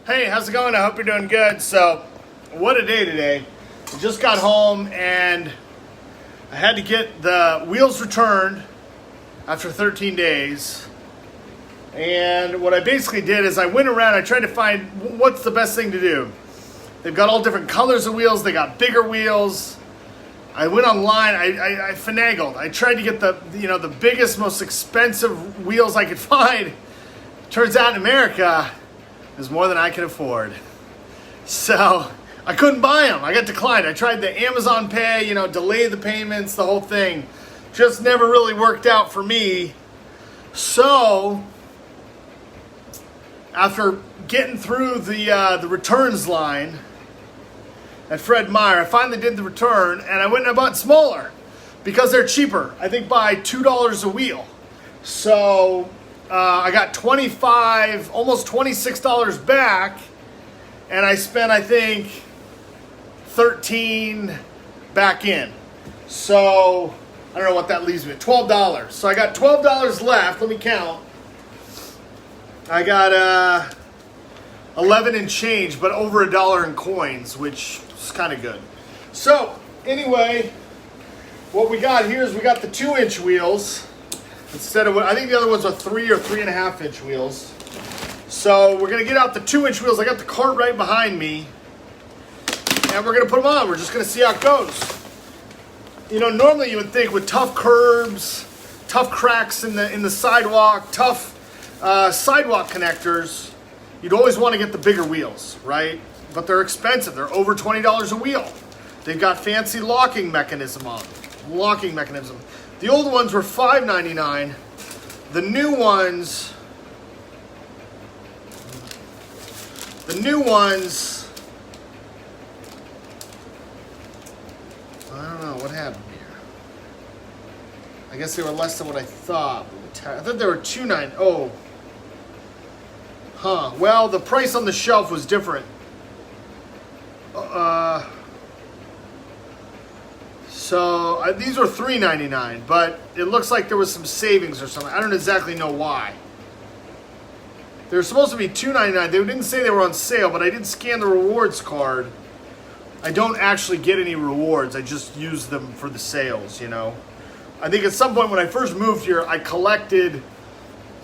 Hey, how's it going? I hope you're doing good. So, what a day today. I just got home and I had to get the wheels returned after 13 days. And what I basically did is I went around, I tried to find what's the best thing to do. They've got all different colors of wheels, they got bigger wheels. I went online, I finagled. I tried to get the biggest, most expensive wheels I could find. Turns out in America, is more than I can afford. So I couldn't buy them. I got declined. I tried the Amazon Pay, delay the payments, the whole thing. Just never really worked out for me. So after getting through the returns line at Fred Meyer, I finally did the return and I went and I bought smaller because they're cheaper. I think by $2 a wheel. So I got $25, almost $26 back, and I spent, I think, $13 back in. So I don't know what that leaves me at, $12. So I got $12 left. Let me count. I got 11 and change, but over $1 in coins, which is kind of good. So anyway, what we got here is we got the 2-inch wheels. Instead of, I think the other ones are 3 or 3.5 inch wheels. So we're gonna get out the 2-inch wheels. I got the cart right behind me, and we're gonna put them on. We're just gonna see how it goes. Normally you would think with tough curbs, tough cracks in the sidewalk, tough sidewalk connectors, you'd always want to get the bigger wheels, right? But they're expensive. They're over $20 a wheel. They've got fancy locking mechanism on them. Locking mechanism. The old ones were $5.99. The new ones, I don't know what happened here. I guess they were less than what I thought. I thought they were $2.99. Oh, huh. Well, the price on the shelf was different. So these were $3.99, but it looks like there was some savings or something. I don't exactly know why. They were supposed to be $2.99. They didn't say they were on sale, but I did scan the rewards card. I don't actually get any rewards. I just use them for the sales, I think at some point when I first moved here, I collected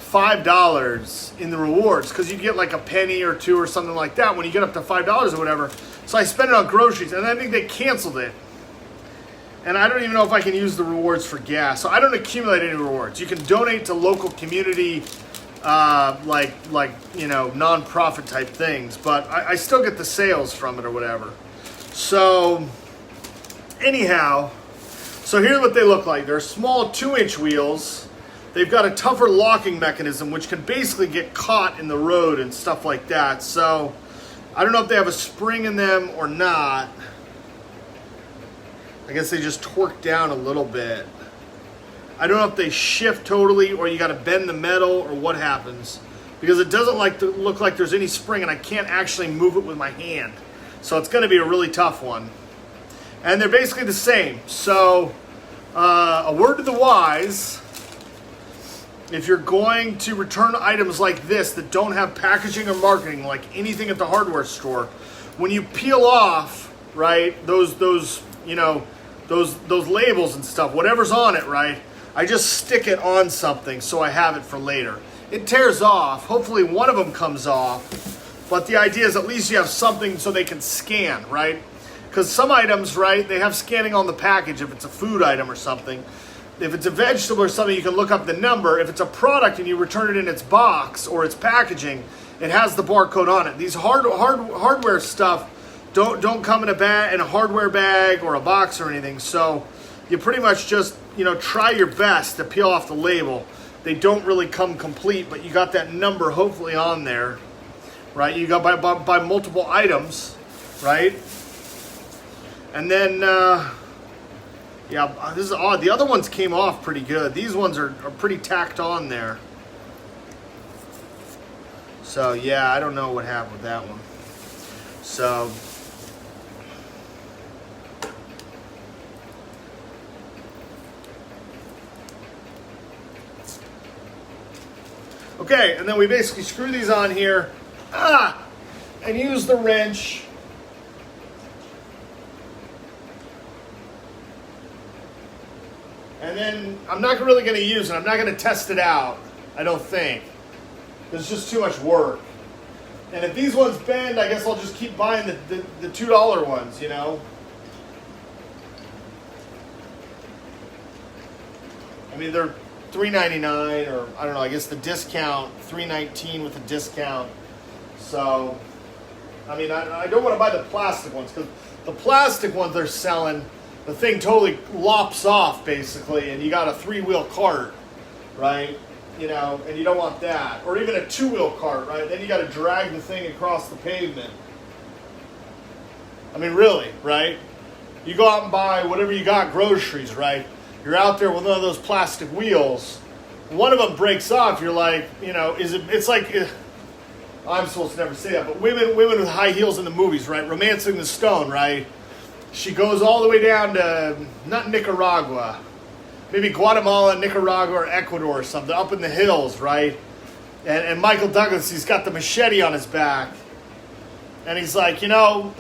$5 in the rewards because you get like a penny or two or something like that when you get up to $5 or whatever. So I spent it on groceries, and I think they canceled it. And I don't even know if I can use the rewards for gas. So I don't accumulate any rewards. You can donate to local community, nonprofit type things. But I still get the sales from it or whatever. So anyhow, so here's what they look like. They're small 2-inch wheels. They've got a tougher locking mechanism, which can basically get caught in the road and stuff like that. So I don't know if they have a spring in them or not. I guess they just torque down a little bit. I don't know if they shift totally or you got to bend the metal or what happens, because it doesn't look like there's any spring and I can't actually move it with my hand. So it's going to be a really tough one. And they're basically the same. So a word to the wise, if you're going to return items like this that don't have packaging or marketing, like anything at the hardware store, when you peel off, right, those labels and stuff, whatever's on it, right, I just stick it on something so I have it for later. It tears off. Hopefully one of them comes off. But the idea is at least you have something so they can scan, right? Because some items, right, they have scanning on the package if it's a food item or something. If it's a vegetable or something, you can look up the number. If it's a product and you return it in its box or its packaging, it has the barcode on it. These hardware stuff don't come in a hardware bag or a box or anything. So you pretty much just, try your best to peel off the label. They don't really come complete, but you got that number hopefully on there, right? You got by multiple items, right? And then, this is odd. The other ones came off pretty good. These ones are pretty tacked on there. So yeah, I don't know what happened with that one. So okay, and then we basically screw these on here. and use the wrench. And then I'm not really going to use it. I'm not going to test it out, I don't think. There's just too much work. And if these ones bend, I guess I'll just keep buying the $2 ones, you know. I mean, they're $3.99, or I don't know, I guess the discount, $3.19 with a discount. So, I mean, I don't want to buy the plastic ones, because the plastic ones they're selling, the thing totally lops off, basically, and you got a 3-wheel cart, right? You know, and you don't want that. Or even a 2-wheel cart, right? Then you got to drag the thing across the pavement. I mean, really, right? You go out and buy whatever you got, groceries, right? You're out there with one of those plastic wheels. One of them breaks off. You're like, you know, it's like, I'm supposed to never say that, but women with high heels in the movies, right? Romancing the Stone, right? She goes all the way down to, not Nicaragua, maybe Guatemala, Nicaragua, or Ecuador or something, up in the hills, right? And Michael Douglas, he's got the machete on his back. And he's like, you know,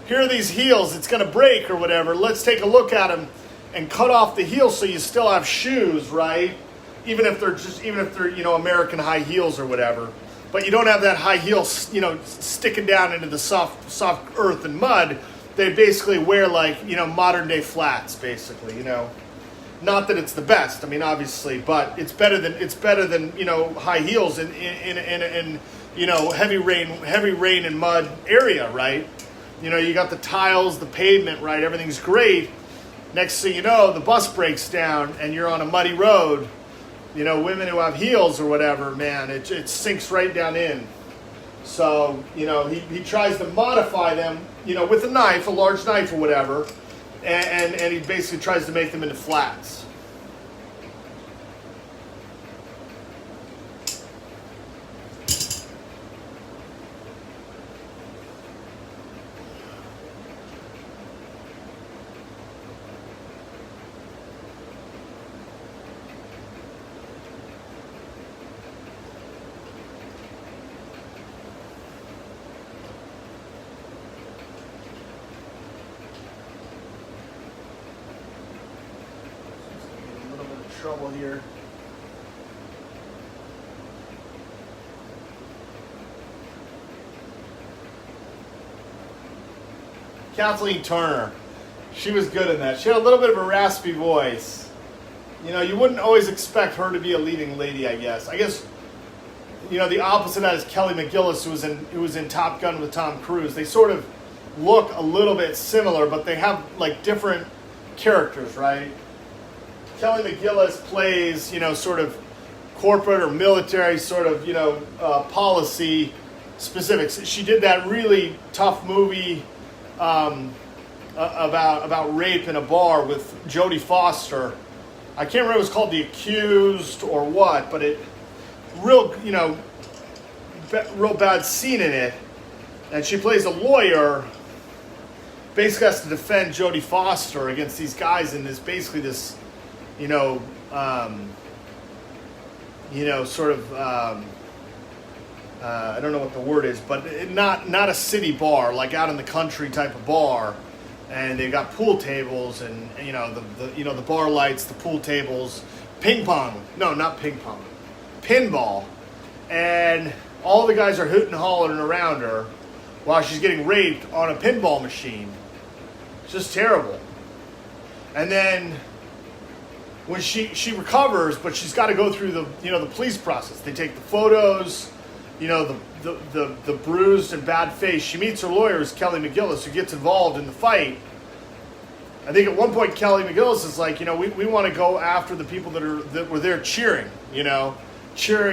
here are these heels, it's going to break or whatever. Let's take a look at them and cut off the heels so you still have shoes, right? Even if they're, you know, American high heels or whatever. But you don't have that high heel, you know, sticking down into the soft earth and mud. They basically wear, like, you know, modern day flats, basically, you know. Not that it's the best, I mean, obviously, but it's better than you know, high heels in you know, heavy rain and mud area, right? You know, you got the tiles, the pavement, right? Everything's great. Next thing you know, the bus breaks down and you're on a muddy road. You know, women who have heels or whatever, man, it sinks right down in. So, you know, he tries to modify them, you know, with a knife, a large knife or whatever, and he basically tries to make them into flats. Trouble here. Kathleen Turner, she was good in that. She had a little bit of a raspy voice. You know, you wouldn't always expect her to be a leading lady, I guess. You know, the opposite of that is Kelly McGillis, who was in Top Gun with Tom Cruise. They sort of look a little bit similar, but they have, like, different characters, right? Kelly McGillis plays, you know, sort of corporate or military sort of, you know, policy specifics. She did that really tough movie about rape in a bar with Jodie Foster. I can't remember if it was called The Accused or what, but real bad scene in it. And she plays a lawyer, basically has to defend Jodie Foster against these guys in this, basically this, I don't know what the word is, but not a city bar, like out in the country type of bar. And they've got pool tables and you know the bar lights, the pool tables, pinball, and all the guys are hooting and hollering around her while she's getting raped on a pinball machine. It's just terrible. And then when she recovers, but she's got to go through the police process. They take the photos, you know, the bruised and bad face. She meets her lawyer, Kelly McGillis, who gets involved in the fight. I think at one point Kelly McGillis is like, you know, we want to go after the people that were there cheering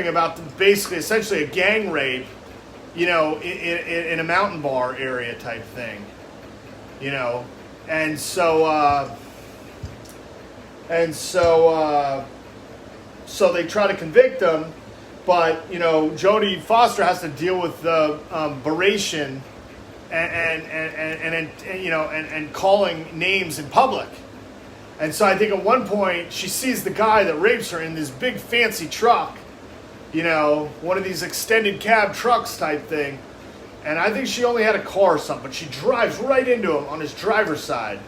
about essentially a gang rape, you know, in a mountain bar area type thing, you know, and so they try to convict him, but you know Jodie Foster has to deal with the beration and calling names in public, and so I think at one point she sees the guy that rapes her in this big fancy truck, you know, one of these extended cab trucks type thing, And I think she only had a car or something, but she drives right into him on his driver's side.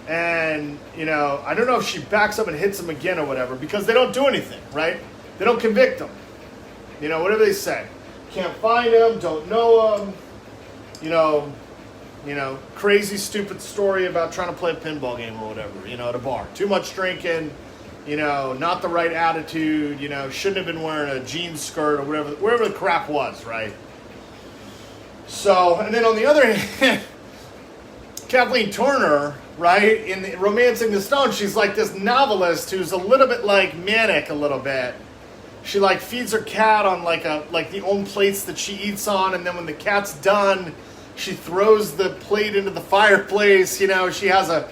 And, you know, I don't know if she backs up and hits him again or whatever, because they don't do anything, right? They don't convict him. You know, whatever they say. Can't find him, don't know him. You know, crazy, stupid story about trying to play a pinball game or whatever, you know, at a bar. Too much drinking, you know, not the right attitude, you know, shouldn't have been wearing a jean skirt or whatever the crap was, right? So, and then on the other hand, Kathleen Turner, right, in Romancing the Stone, she's like this novelist who's a little bit like manic a little bit. She like feeds her cat on like the own plates that she eats on, and then when the cat's done, she throws the plate into the fireplace. You know, she has a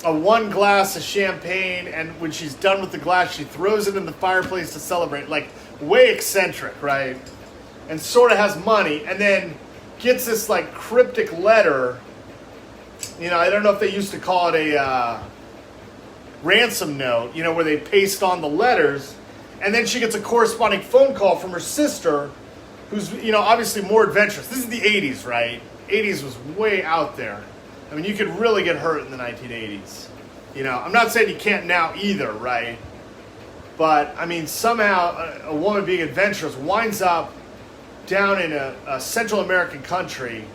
one glass of champagne, and when she's done with the glass, she throws it in the fireplace to celebrate. Like, way eccentric, right? And sort of has money, and then gets this like cryptic letter. You know, I don't know if they used to call it a ransom note, you know, where they paste on the letters. And then she gets a corresponding phone call from her sister, who's, you know, obviously more adventurous. This is the 80s, right? 80s was way out there. I mean, you could really get hurt in the 1980s. You know, I'm not saying you can't now either, right? But, I mean, somehow a woman being adventurous winds up down in a Central American country,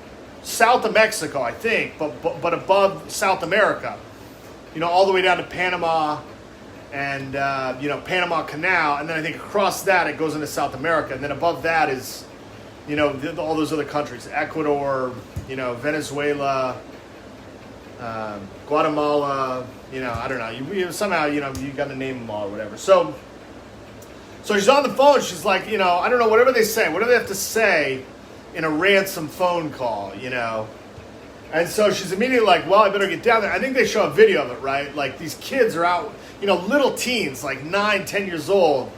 south of Mexico, I think, but above South America. You know, all the way down to Panama and, you know, Panama Canal. And then I think across that it goes into South America. And then above that is, you know, all those other countries. Ecuador, you know, Venezuela, Guatemala, you know, I don't know. You somehow, you know, you got to name them all or whatever. So she's on the phone. She's like, you know, I don't know, whatever they say, whatever they have to say in a ransom phone call, you know. And so she's immediately like, well, I better get down there. I think they show a video of it, right? Like, these kids are out, you know, little teens, like 9, 10 years old.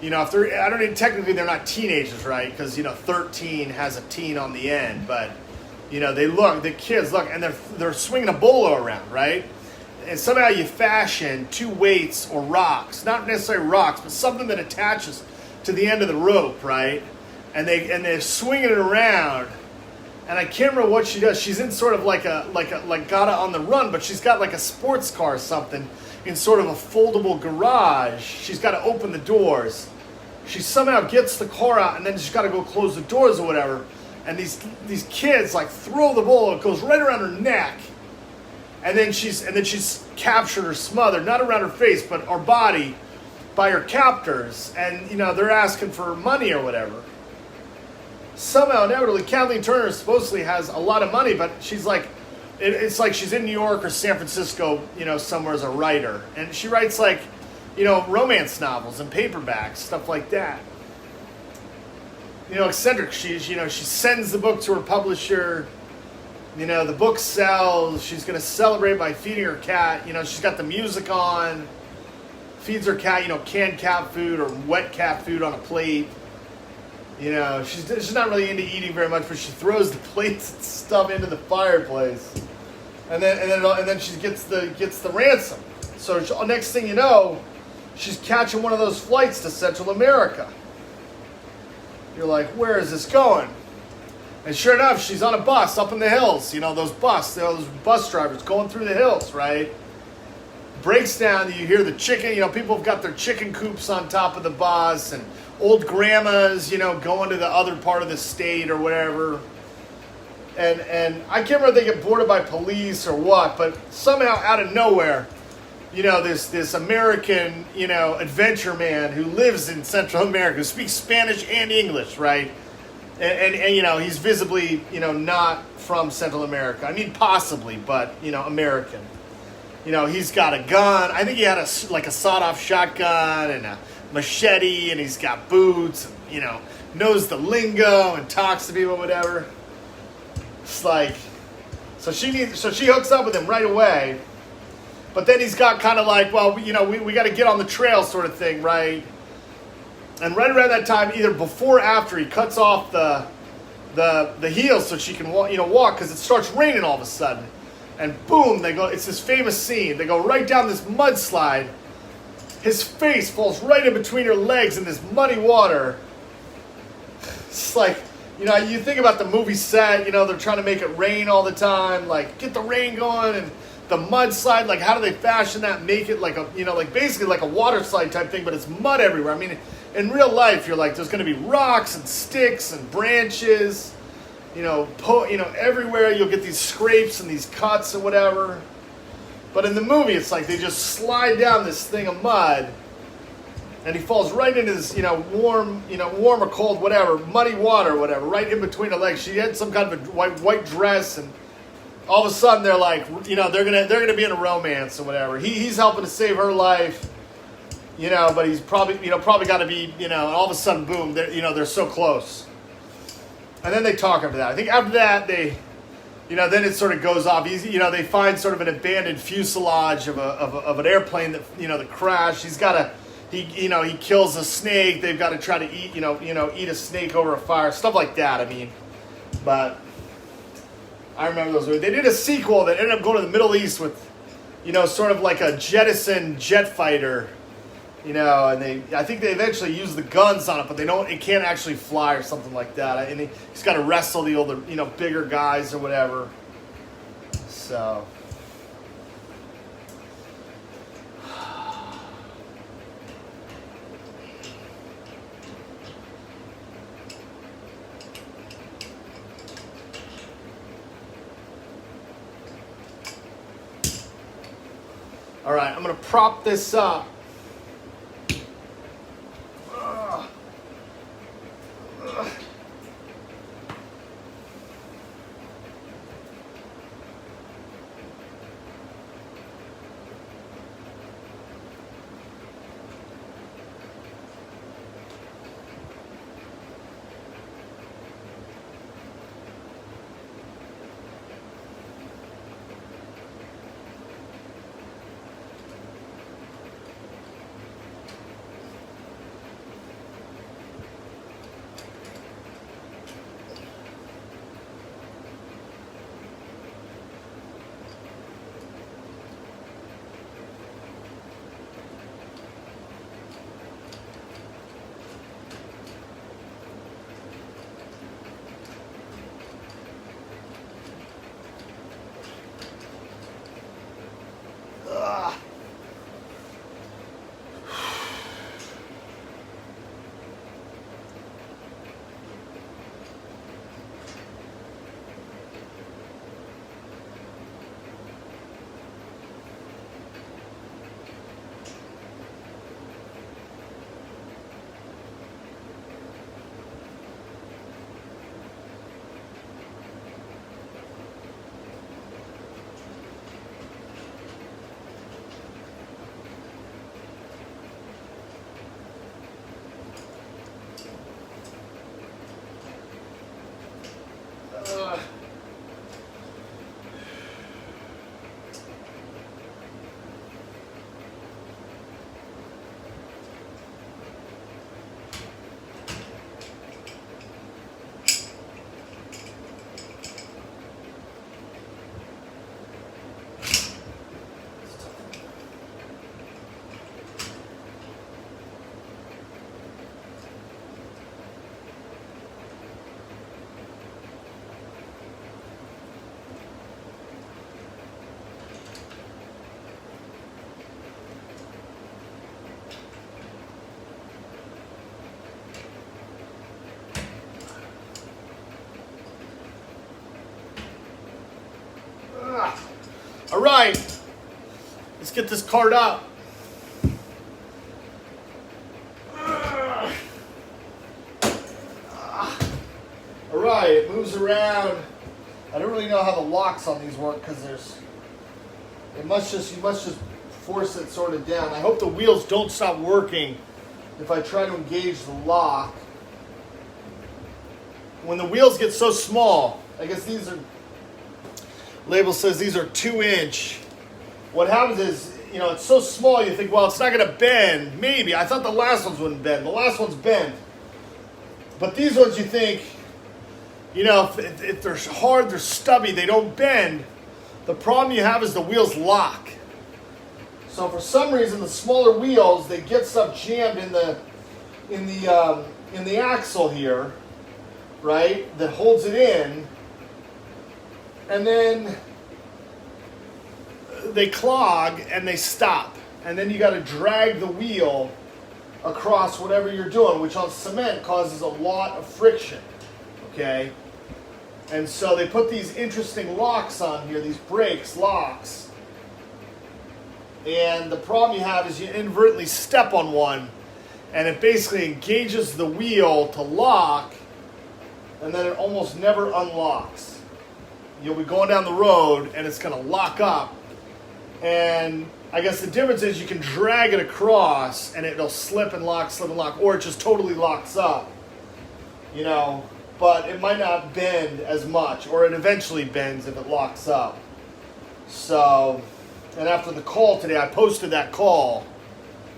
You know, if they're, I don't know, technically they're not teenagers, right? Because, you know, 13 has a teen on the end. But, you know, the kids look, and they're swinging a bolo around, right? And somehow you fashion 2 weights or rocks, not necessarily rocks, but something that attaches to the end of the rope, right? And they're swinging it around. And I can't remember what she does. She's in sort of like Gata on the Run, but she's got like a sports car or something in sort of a foldable garage. She's got to open the doors. She somehow gets the car out, and then she's got to go close the doors or whatever. And these kids like throw the ball. It goes right around her neck, and then she's captured or smothered, not around her face, but her body, by her captors. And you know, they're asking for money or whatever. Somehow, inevitably, Kathleen Turner supposedly has a lot of money, but she's like, it's like she's in New York or San Francisco, you know, somewhere as a writer. And she writes like, you know, romance novels and paperbacks, stuff like that. You know, eccentric. She sends the book to her publisher. You know, the book sells. She's going to celebrate by feeding her cat. You know, she's got the music on. Feeds her cat, you know, canned cat food or wet cat food on a plate. You know, she's not really into eating very much, but she throws the plates and stuff into the fireplace, and then she gets the ransom. So next thing you know, she's catching one of those flights to Central America. You're like, where is this going? And sure enough, she's on a bus up in the hills. You know, those bus drivers going through the hills, right? Breaks down. You hear the chicken. You know, people have got their chicken coops on top of the bus, and old grandmas, you know, going to the other part of the state or whatever. And I can't remember if they get boarded by police or what, but somehow out of nowhere, you know, this American, you know, adventure man who lives in Central America, who speaks Spanish and English, right? And you know, he's visibly, you know, not from Central America. I mean, possibly, but, you know, American. You know, he's got a gun. I think he had a sawed-off shotgun and a machete, and he's got boots, and, you know, knows the lingo and talks to people, whatever. It's like, so she hooks up with him right away, but then he's got kind of like, well, you know, we got to get on the trail sort of thing, right? And right around that time, either before or after, he cuts off the heels so she can walk, because it starts raining all of a sudden, and boom, they go. It's this famous scene. They go right down this mudslide. His face falls right in between her legs in this muddy water. It's like, You think about the movie set, they're trying to make it rain all the time, like get the rain going, and the mudslide, like how do they fashion that, make it like like basically like a water slide type thing, but it's mud everywhere. I mean, in real life, you're like, there's going to be rocks and sticks and branches, everywhere you'll get these scrapes and these cuts and whatever. But in the movie, it's like they just slide down this thing of mud, and he falls right into this, warm or cold, whatever, muddy water or whatever, right in between her legs. She had some kind of a white dress, and all of a sudden they're like, they're gonna be in a romance or whatever. He's helping to save her life, but he's probably got to be, and all of a sudden, boom, they're so close. And then they talk after that. I think after that they, then it sort of goes off. They find sort of an abandoned fuselage of an airplane that, that crashed. He kills a snake. They've got to try to eat a snake over a fire, stuff like that. I mean, but I remember those movies. They did a sequel that ended up going to the Middle East with, sort of like a jettison jet fighter, and I think they eventually use the guns on it, but it can't actually fly or something like that. And he's got to wrestle the older, bigger guys or whatever. So. All right, I'm going to prop this up. All right, let's get this cart up. All right, it moves around. I don't really know how the locks on these work because you must just force it sort of down. I hope the wheels don't stop working if I try to engage the lock. When the wheels get so small, I guess these are, label says these are 2-inch. What happens is, it's so small you think, well, it's not going to bend. Maybe. I thought the last ones wouldn't bend. The last ones bend. But these ones you think, if they're hard, they're stubby, they don't bend. The problem you have is the wheels lock. So for some reason, the smaller wheels, they get stuff jammed in the axle here, right, that holds it in, and then they clog and they stop. And then you got to drag the wheel across whatever you're doing, which on cement causes a lot of friction, okay? And so they put these interesting locks on here, these brakes, locks. And the problem you have is you inadvertently step on one, and it basically engages the wheel to lock, and then it almost never unlocks. You'll be going down the road, and it's going to lock up. And I guess the difference is you can drag it across, and it'll slip and lock, or it just totally locks up, you know. But it might not bend as much, or it eventually bends if it locks up. So, and after the call today, I posted that call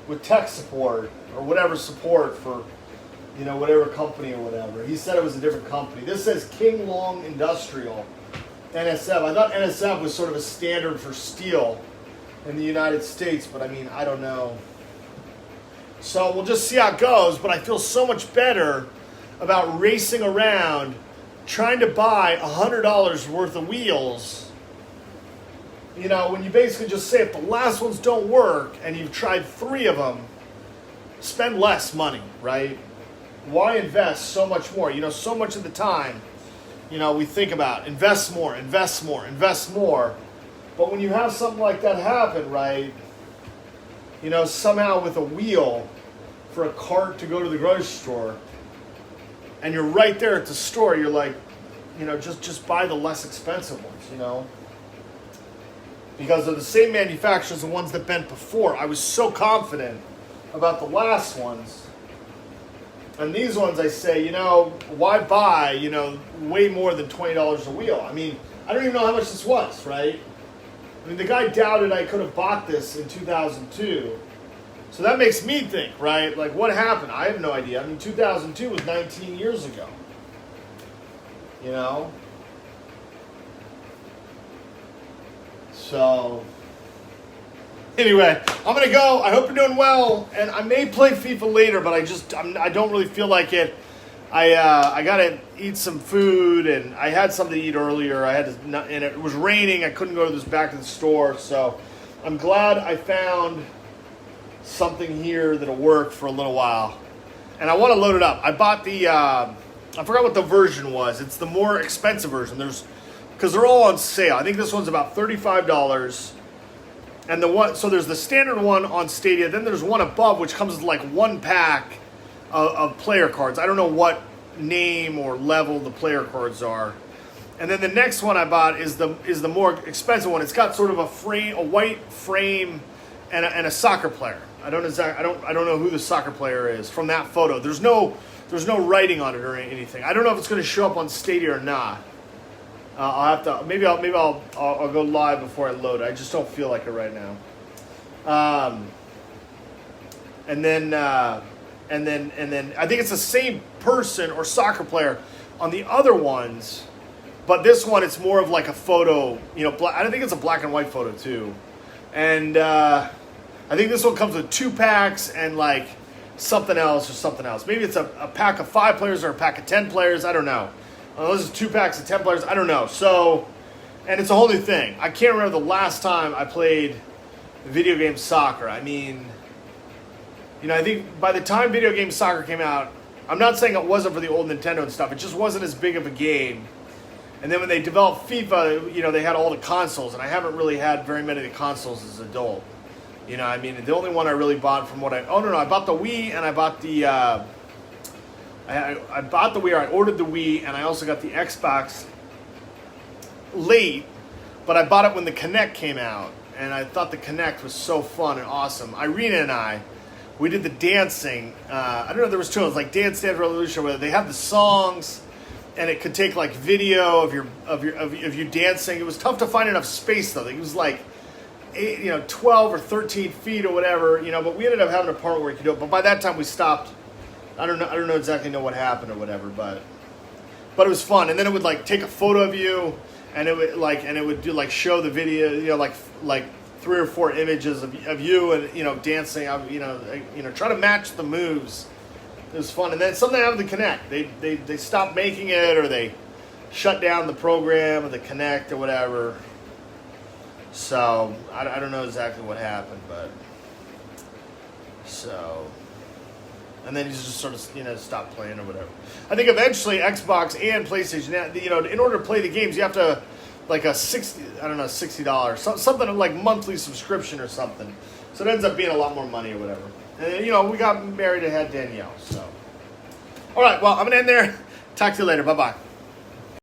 with tech support, or whatever support for, you know, whatever company or whatever. He said it was a different company. This says King Long Industrial, NSF. I thought NSF was sort of a standard for steel in the United States, but I mean, I don't know. So we'll just see how it goes, but I feel so much better about racing around trying to buy $100 worth of wheels. You know, when you basically just say if the last ones don't work and you've tried 3 of them, spend less money, right? Why invest so much more? You know, so much of the time, you know, we think about invest more, invest more, invest more. But when you have something like that happen, right, you know, somehow with a wheel for a cart to go to the grocery store, and you're right there at the store, you're like, you know, just buy the less expensive ones, you know. Because they're the same manufacturers, the ones that bent before. I was so confident about the last ones. And these ones I say, you know, why buy, you know, way more than $20 a wheel? I mean, I don't even know how much this was, right? I mean, the guy doubted I could have bought this in 2002. So that makes me think, right? Like, what happened? I have no idea. I mean, 2002 was 19 years ago. You know? So, anyway, I'm going to go. I hope you're doing well. And I may play FIFA later, but I don't really feel like it. I got to eat some food, and I had something to eat earlier. And it was raining. I couldn't go back to the store. So, I'm glad I found something here that'll work for a little while. And I want to load it up. I bought the, I forgot what the version was. It's the more expensive version. Because they're all on sale. I think this one's about $35. And so there's the standard one on Stadia. Then there's one above, which comes with like 1 pack of player cards. I don't know what name or level the player cards are. And then the next one I bought is the more expensive one. It's got sort of a white frame, and a soccer player. I don't know who the soccer player is from that photo. There's no writing on it or anything. I don't know if it's going to show up on Stadia or not. I'll have to maybe I'll go live before I load it. I just don't feel like it right now. And then I think it's the same person or soccer player on the other ones, but this one it's more of like a photo. You know, I think it's a black and white photo too, and I think this one comes with 2 packs and like something else. Maybe it's a pack of 5 players or a pack of 10 players. I don't know. This is 2 packs of 10 players. I don't know. So, and it's a whole new thing. I can't remember the last time I played video game soccer. I mean, you know, I think by the time video game soccer came out, I'm not saying it wasn't for the old Nintendo and stuff. It just wasn't as big of a game. And then when they developed FIFA, you know, they had all the consoles, and I haven't really had very many of the consoles as an adult. You know, I mean, the only one I really bought from I bought the Wii, and I bought the, I bought the Wii, or I ordered the Wii, and I also got the Xbox late, but I bought it when the Kinect came out, and I thought the Kinect was so fun and awesome. Irina and I, we did the dancing, I don't know if there was 2 of them, like Dance Dance Revolution, where they have the songs, and it could take like video of you dancing. It was tough to find enough space though. It was like 12 or 13 feet or whatever, you know, but we ended up having a part where you could do it. But by that time we stopped. I don't know exactly what happened or whatever, but it was fun. And then it would like take a photo of you, and it would do like show the video, you know, like 3 or 4 images of you and, you know, dancing, you know, try to match the moves It was fun. And then something happened with the Kinect. They stopped making it, or they shut down the program or the Kinect or whatever. So I don't know exactly what happened, but so. And then you just sort of, stop playing or whatever. I think eventually Xbox and PlayStation, in order to play the games, you have to, like a $60, something like monthly subscription or something. So it ends up being a lot more money or whatever. And, we got married and had Danielle, so. All right, well, I'm going to end there. Talk to you later. Bye-bye.